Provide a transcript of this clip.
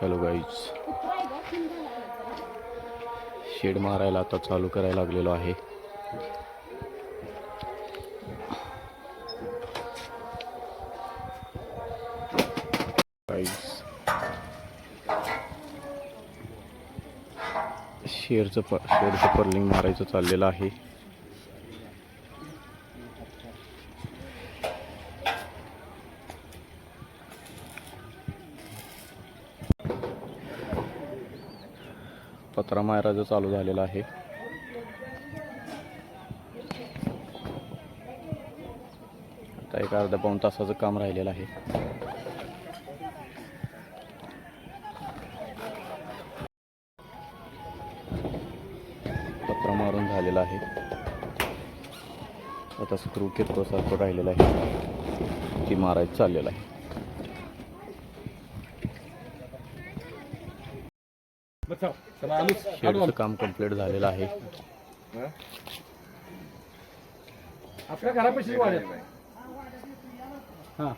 Hello guys, shade मारायला आता चालू करायला लागलेलो आहे. शेडचं पर्लिंग मारायचं चाललेलं आहे. पत्रा मारायचं चालू झालेलं आहे. आता एक अर्धा पाऊण तासाचं काम राहिलेलं आहे. पत्रा मारून झालेला आहे. आता स्क्रू किरकोसारखं राहिलेलं आहे, ती मारायचं चाललेलं आहे. शेडचं काम कंप्लीट झालेलं आहे. आपल्या घरापाशी वाढेल. हां